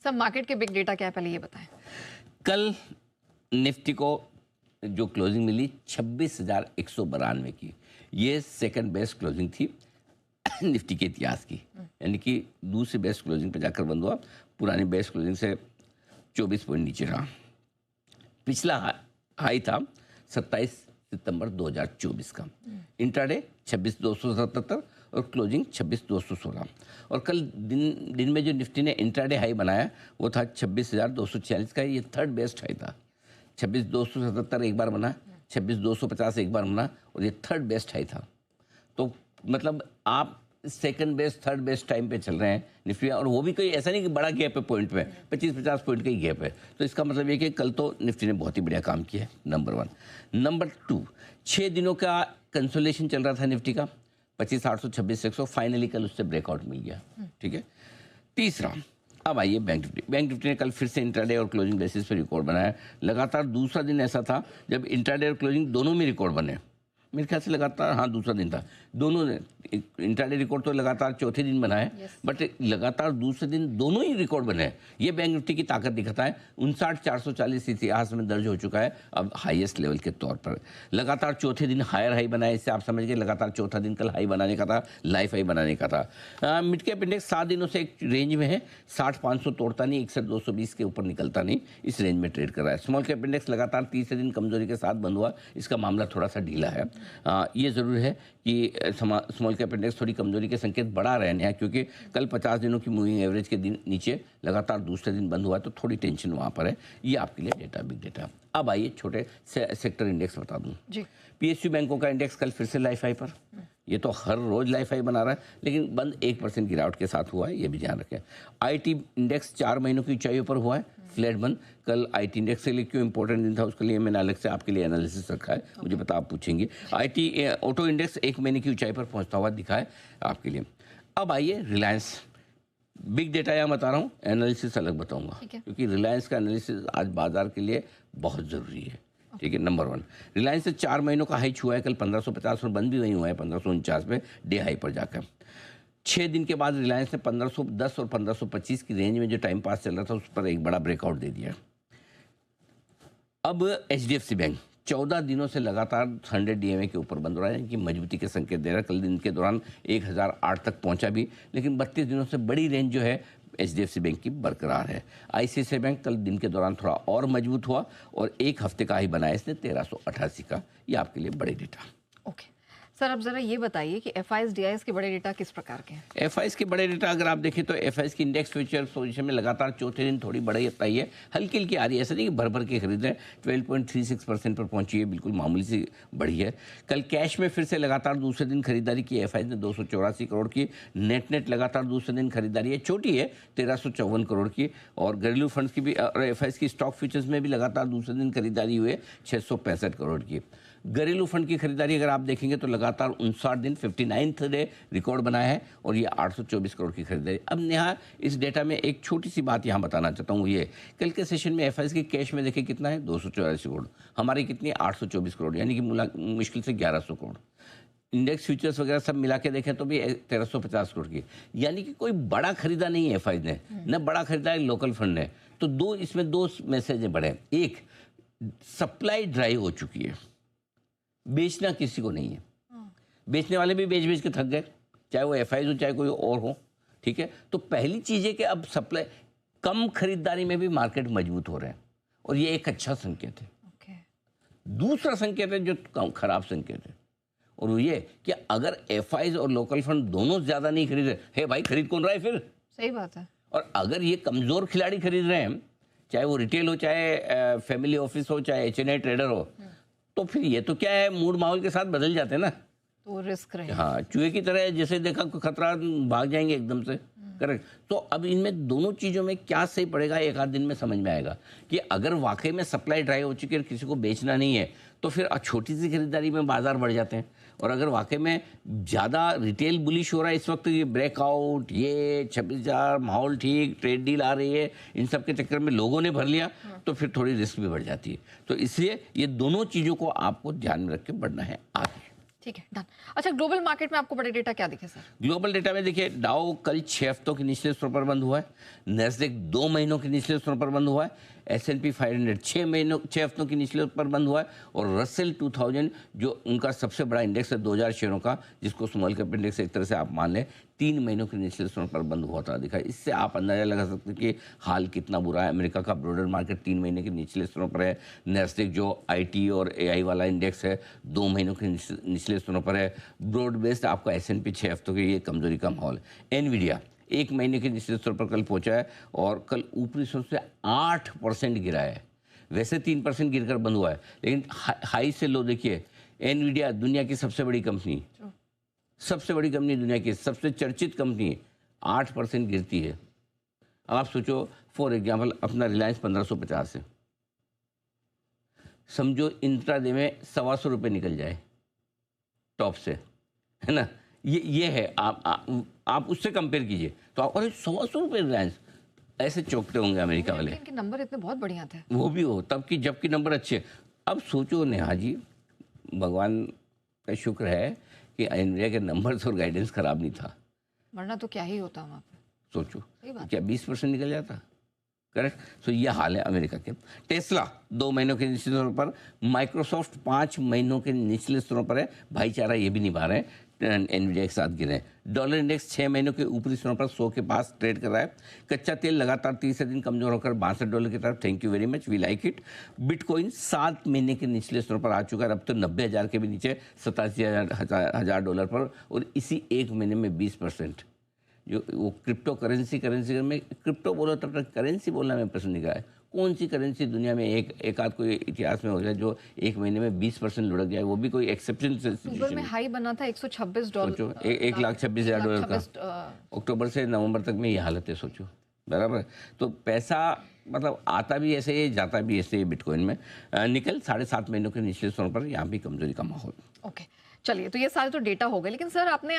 सब मार्केट के big data क्या है, पहले ये बताएं। कल निफ्टी को जो क्लोजिंग मिली 26,192 की, ये सेकंड बेस्ट क्लोजिंग थी निफ्टी के इतिहास की, यानी कि दूसरी बेस्ट क्लोजिंग पे जाकर बंद हुआ। पुरानी बेस्ट क्लोजिंग से 24 पॉइंट नीचे रहा। पिछला हाई था 27 सितंबर 2024 का। इंट्राडे 26,277 और क्लोजिंग 26,216। और कल दिन में जो निफ्टी ने इंट्राडे हाई बनाया वो था 26,246 का। ये थर्ड बेस्ट हाई था। 26,277 एक बार बना, 26,250 एक बार बना, और ये थर्ड बेस्ट हाई था। तो मतलब आप second best third best time पे चल रहे हैं निफ्टी, और वो भी कोई ऐसा नहीं कि बड़ा गैप है पॉइंट पे, 25-50 पॉइंट का ही गैप है। तो इसका मतलब ये कि कल तो निफ्टी ने बहुत ही बढ़िया काम किया है, नंबर 1। नंबर 2, 6 दिनों का कंसोलिडेशन चल रहा था निफ्टी का, 25,800, 26,100, फाइनली कल उससे ब्रेकआउट मिल गया। ठीक है। तीसरा, अब आइए बैंक निफ्टी। बैंक निफ्टी ने कल फिर से इंट्राडे और क्लोजिंग बेसिस पे रिकॉर्ड बनाया। लगातार दूसरा दिन ऐसा था जब इंट्राडे और क्लोजिंग दोनों में रिकॉर्ड बने। मेरे ख्याल से लगातार, हाँ, दूसरा दिन था, दोनों ने। इंट्राडे रिकॉर्ड तो लगातार चौथे दिन बना है, बट लगातार दूसरे दिन दोनों ही रिकॉर्ड बने हैं। ये बैंक निफ्टी की ताकत दिखाता है। 59,440 इतिहास में दर्ज हो चुका है अब हाईएस्ट लेवल के तौर पर। लगातार चौथे दिन हायर हाई बनाया, इससे आप समझ गए लगातार चौथा दिन कल हाई बनाने का था, लाइफ हाई बनाने का था। मिड कैप इंडेक्स 7 दिनों से एक रेंज में है, 60-500 तोड़ता नहीं, 61-220 के ऊपर निकलता नहीं, इस रेंज में ट्रेड कर रहा है। स्मॉल कैप इंडेक्स लगातार तीसरे दिन कमजोरी के साथ बंद हुआ, इसका मामला थोड़ा सा ढीला है। ये ज़रूर है कि स्मॉल कैप इंडेक्स थोड़ी कमजोरी के संकेत बढ़ा रहे हैं, क्योंकि कल 50 दिनों की मूविंग एवरेज के दिन नीचे लगातार दूसरे दिन बंद हुआ है, तो थोड़ी टेंशन वहाँ पर है। ये आपके लिए डेटा, बिग डेटा। अब आइए छोटे सेक्टर इंडेक्स बता दूँ जी। PSU बैंकों का इंडेक्स कल फिर से लाइफ हाई पर। ये तो हर रोज लाइफ हाई बना रहा है, लेकिन बंद 1% गिरावट के साथ हुआ है, ये भी ध्यान रखें। IT इंडेक्स 4 महीनों की ऊंचाइयों पर हुआ है, फ्लैट बंद। कल IT इंडेक्स के लिए क्यों इंपॉर्टेंट दिन था, उसके लिए मैंने अलग से आपके लिए एनालिसिस रखा है, मुझे पता आप पूछेंगे। IT ऑटो इंडेक्स 1 महीने की ऊंचाई पर पहुंचता हुआ दिखा है आपके लिए। अब आइए रिलायंस। बिग डेटा यहाँ बता रहा हूँ, एनालिसिस अलग बताऊंगा, क्योंकि रिलायंस का एनालिसिस आज बाजार के लिए बहुत ज़रूरी है। ठीक है। नंबर 1, रिलायंस से 4 महीनों का हाई छुआ है कल 1550 और बंद भी वहीं हुआ है 1549 पे डे हाई पर जाकर। 6 दिन के बाद रिलायंस ने 1510 और 1525 की रेंज में जो टाइम पास चल रहा था उस पर एक बड़ा ब्रेकआउट दे दिया। अब HDFC बैंक 14 दिनों से लगातार 100 DMA के ऊपर बंद हो रहा है, कि मजबूती के संकेत दे रहा है। कल दिन के दौरान 1008 तक पहुंचा भी, लेकिन 32 दिनों से बड़ी रेंज जो है HDFC बैंक की बरकरार है। ICICI बैंक कल दिन के दौरान थोड़ा और मजबूत हुआ और एक हफ्ते का ही बनाया इसने 1388 का। ये आपके लिए बड़े डेटा। ओके सर, अब जरा ये बताइए कि FIs DIs के बड़े डेटा किस प्रकार के हैं? FIs के बड़े डेटा अगर आप देखें तो FIs की इंडेक्स फ्यूचर पोजीशन में लगातार चौथे दिन थोड़ी बढ़ी आई है, हल्की हल्की आ रही है, ऐसा नहीं कि भर भर के खरीद रहे हैं। 12.36% पर पहुंची है, बिल्कुल मामूली सी बढ़ी है। कल कैश में फिर से लगातार दूसरे दिन खरीदारी की FIs ने 284 करोड़ की। नेट लगातार दूसरे दिन खरीदारी है, छोटी है, 1354 करोड़ की। और घरेलू फंड्स की भी और FIs की स्टॉक फ्यूचर्स में भी लगातार दूसरे दिन खरीदारी हुई है 665 करोड़ की। घरेलू फंड की खरीदारी अगर आप देखेंगे तो लगातार 59 दिन 59th डे रिकॉर्ड बनाया है, और ये 824 करोड़ की खरीदारी। अब नेहा, इस डेटा में एक छोटी सी बात यहाँ बताना चाहता हूँ, ये कल के सेशन में FIs की कैश में देखिए कितना है, 284 करोड़। हमारी कितनी, 824 करोड़, यानी कि मुश्किल से 1100 करोड़। इंडेक्स फ्यूचर्स वगैरह सब मिला के देखें तो भी 1350 करोड़ की, यानी कि कोई बड़ा खरीदा नहीं है FIs ने, न बड़ा खरीदा है लोकल फंड ने। तो इसमें दो मैसेज बड़े। एक, सप्लाई ड्राई हो चुकी है, बेचना किसी को नहीं है। बेचने वाले भी बेच के थक गए, चाहे वो FIs हो चाहे कोई और हो। ठीक है। तो पहली चीज है कि अब सप्लाई, कम खरीदारी में भी मार्केट मजबूत हो रहे हैं, और ये एक अच्छा संकेत है। दूसरा संकेत है जो खराब संकेत है, और वो ये कि अगर FIs और लोकल फंड दोनों ज्यादा नहीं खरीद रहे, हे भाई खरीद कौन रहा है फिर? सही बात है। और अगर ये कमजोर खिलाड़ी खरीद रहे हैं, चाहे वो रिटेल हो, चाहे फैमिली ऑफिस हो, चाहे HNI ट्रेडर हो, तो फिर ये तो क्या है, मूड माहौल के साथ बदल जाते हैं ना, तो रिस्क रहे। हाँ, चूहे की तरह, जैसे देखा कोई खतरा भाग जाएंगे एकदम से। करेक्ट। तो अब इनमें दोनों चीजों में क्या सही पड़ेगा, एक आध दिन में समझ में आएगा कि अगर वाकई में सप्लाई ड्राई हो चुकी है और किसी को बेचना नहीं है, तो फिर छोटी सी खरीदारी में बाजार बढ़ जाते हैं। और अगर वाकई में ज़्यादा रिटेल बुलिश हो रहा है इस वक्त, ये ब्रेकआउट, ये 26,000, माहौल ठीक, ट्रेड डील आ रही है, इन सब के चक्कर में लोगों ने भर लिया, तो फिर थोड़ी रिस्क भी बढ़ जाती है। तो इसलिए ये दोनों चीज़ों को आपको ध्यान में रख के बढ़ना है आगे। ठीक है, डन। अच्छा, ग्लोबल मार्केट में आपको बड़े डेटा क्या दिखे सर? ग्लोबल डेटा में देखिए, डाउ कल 6 हफ्तों के निचले स्तर पर बंद हुआ है, नैस्डैक 2 महीनों के निचले स्तर पर बंद हुआ है, S&P 500 6 हफ्तों के निचले पर बंद हुआ है, और रसेल 2000 जो उनका सबसे बड़ा इंडेक्स है 2000 शेयरों का, जिसको स्मॉल कैप इंडेक्स एक तरह से आप मान लें, 3 महीनों के निचले स्तर पर बंद हुआ था दिखा। इससे आप अंदाजा लगा सकते हैं कि हाल कितना बुरा है। अमेरिका का ब्रॉडर मार्केट 3 महीने के निचले स्तरों पर है, नैस्डैक जो IT और AI वाला इंडेक्स है 2 महीनों के निचले स्तरों पर है, ब्रॉड बेस्ड आपका S&P 6 हफ्तों के ये कमजोरी का माहौल है। एनवीडिया 1 महीने के निचले स्तर पर कल पहुंचा है और कल ऊपरी स्तर से 8% गिरा है। वैसे 3% गिरकर बंद हुआ है, लेकिन हाई से लो देखिए, एनवीडिया दुनिया की सबसे बड़ी कंपनी, सबसे बड़ी कंपनी दुनिया की, सबसे चर्चित कंपनी, 8% गिरती है। अब आप सोचो, फॉर एग्जाम्पल अपना रिलायंस 1550 है, समझो इंट्राडे में 125 रुपये निकल जाए टॉप से, है ना, ये है। आप उससे कंपेयर कीजिए तो आप, अरे 125 रुपये रिलायंस, ऐसे चौंकते होंगे अमेरिका वाले। इनके नंबर इतने बहुत बढ़िया थे। वो भी हो तब की, जबकि नंबर अच्छे। अब सोचो नेहा जी, भगवान का शुक्र है कि एनवीडिया के नंबर्स और गाइडेंस खराब नहीं था, वरना तो क्या ही होता वहाँ पे। सोचो सही बात। क्या 20% निकल जाता। करेक्ट। सो ये हाल है अमेरिका के। टेस्ला 2 महीनों के निचले स्तरों पर, माइक्रोसॉफ्ट 5 महीनों के निचले स्तरों पर है, भाईचारा ये भी निभा रहे हैं, एनवीडिया के साथ गिरे हैं। डॉलर इंडेक्स 6 महीनों के ऊपरी स्तरों पर 100 के पास ट्रेड कर रहा है। कच्चा तेल लगातार तीसरे दिन कमजोर होकर $62 की तरफ, thank you very much, we like it. Bitcoin 7 महीने के निचले स्तरों पर आ चुका है, अब तो 90,000 के भी नीचे, $87,000 पर, और इसी एक महीने में 20%। जो वो क्रिप्टो करेंसी में, क्रिप्टो बोलो तब तक करेंसी बोलना मैं पसंद नहीं करा। कौन सी करेंसी दुनिया में एक आध कोई इतिहास में हो जाए जो एक महीने में 20% लुढ़क जाए, वो भी कोई एक्सेप्शनल गूगल सिचुएशन। में हाई बना था $126। सोचो, 1,26,000 का अक्टूबर से नवंबर तक में ये हालत है, सोचो, बराबर। तो पैसा मतलब आता भी ऐसे ही, जाता भी ऐसे ही बिटकॉइन में। निकल 7.5 महीनों के निचले स्तरों पर, यहाँ भी कमजोरी का माहौल। ओके, चलिए, तो ये सारे तो डेटा हो गए, लेकिन सर आपने